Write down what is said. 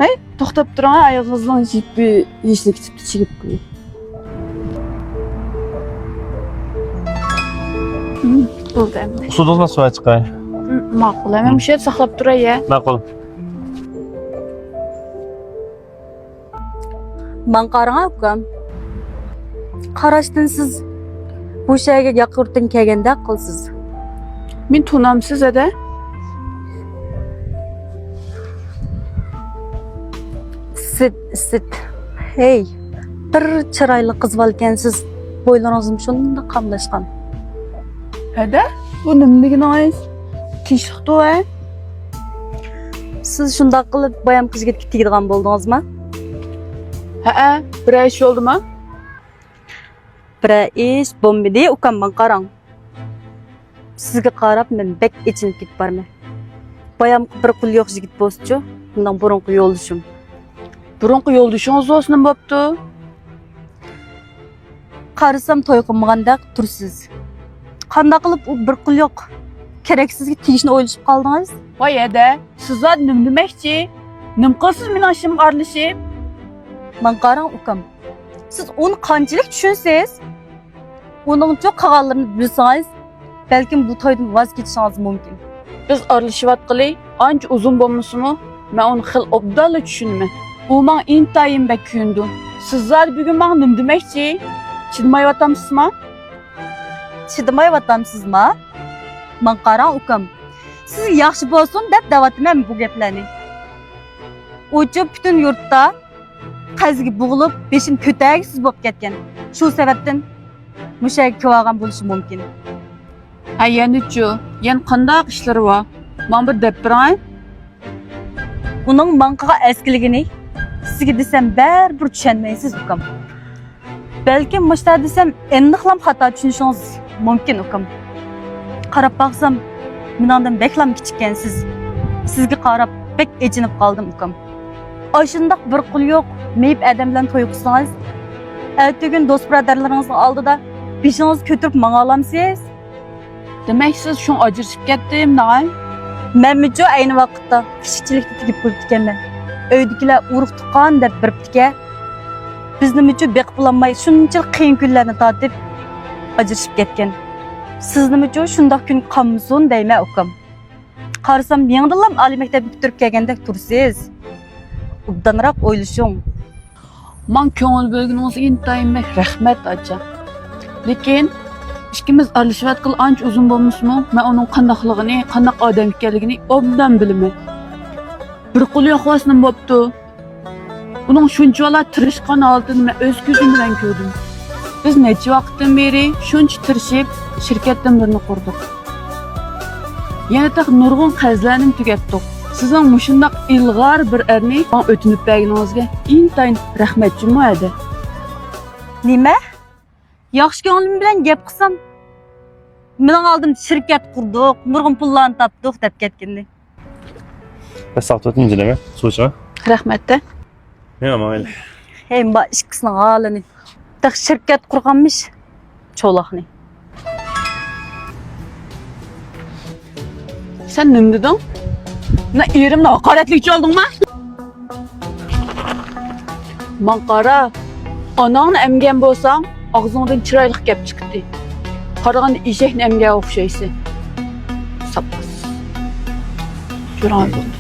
Hey, to'xtab turing, ayog'ingizdan jippi yeshlik tipni chigib qo'ying. Bo'ldi endi. Sudingizdan suv chiqay. Ma'qul, men shu yerda saqlab turay-ya. Ma'qul. Man qarang ukam. Qarashdan siz bu shayga yaqurtin kelganda qilsiz. Men tunamsiz edi. Sit. Hey, bir chiroyli qiz bo'lgansiz. Bo'ylaringizim shunda qamlashgan. Edi? Bu nimaligini tishliqdi-a? Siz shunday qilib bayam qizga tegadigan bo'ldingizmi? Ha, bir ish bo'ldimi? Bir ish bo'lmadi, ukam man qarang. Sizga qarab men bek ichinib ketib barman. Bayam bir qul yo'q yigit bo'lsa-chi, bundan burunqi yo'ldishim. Burunqi yo'ldishingiz o'sni bo'pti. Qarasam to'y qilmagandek tursiz. Qanday qilib u bir qul yo'q keraksizga tegishni o'ylashib qoldingiz? Voy edi, sizlar nima demoqchi? Nim qilsiz meni ishim arlashib? Man qarang ukam. Siz uni qanchalik tushunsangiz, uning cho'q qolganlarini bilsangiz, balkim bu to'ydan voz kechishingiz mumkin. Biz arlashyaptqili, ancha uzun bo'lmasmi? Men uni xil obdalla tushunman. U men intayin bek kuyundim. Sizlar bugun men nim demoqchi? Chidmayapsizmi? Chidamayapsizmi? Man qarang ukam. Siz yaxshi bo'lsin deb davatman bu gaplarni. O'chib butun yurtda qaziga bug'ilib, beshin ko'taksiz bo'lib ketgan. Shu sababdan mushak ko'rgan bo'lishi mumkin. Ha, yana-chu, yana qanday ishlari bor? Men bir deb turay. Uning manqaga eskiligini sizga desam baribir tushunmaysiz ukam. Balki mushta desam aniqlam xato tushunishingiz mumkin ukam. Qarab baqsam, mendan beklam kichikkansiz. Sizga qarab bek echinib qoldim ukam. Oshundoq bir qul yo'q, meyib odam to'y qilsangiz, ertagun do'st birodarlaringizning oldida beshingizni ko'tarib manga olamsiz? Demak, siz shun ajrashib ketdim, na'am? Menmichu ayni vaqtda kichikchilikda tegib qo'yib ekanman. Uydagilar urug' tuqqan deb biribdika. Biznimichu beqib bo'lmay shunchalik qiyin kunlarni tortib ajrashib ketgan. Siznimichu shundoq kun qolmasin deyman ukam. Qarasam, mengdilam oliy maktabni bitirib kelgandek tursiz. Obdanroq o'ylashing. Men ko'ngil bo'lganingizga intayin rahmat acha. Lekin ikkimiz arlashyaptqil ancha uzun bo'lmasmi? Men uning qandaqligini, qandaq odam ekanligini obdan bilaman. Bir qul yo'qosnim bo'pti. Uning shunchalar tirishqan holatini men o'z ko'zim bilan ko'rdim. Biz necha vaqtdan beri shuncha tirishib shirkatdan birini qurdik. Yana taq nurg'un qarzlarni tugatdik. Sizning mushundaq ilg'or bir erni men o'tinib berganingizga intayin rahmatchim edi. Nima? Yaxshi ko'nglim bilan gap qilsam, mening oldim shirkat qurdik, nurg'un pullarni topdik deb ketgandi. Bas sağlıklı inceleme. Su içme. Rahmatda. Ne ama öyle. Hem ba ikkisinin halini. Tak şirket kurganmış. Çoğlakni. Sen nima deding? Ne erimni haqoratlikchi oldingmi? Men qara, onangni emgan bo'lsang, og'zingdan chiroyli gap chiqdi. Qaraganda eshakni emgan o'xshaysan. Sappas. Jo'ram bo'ldi.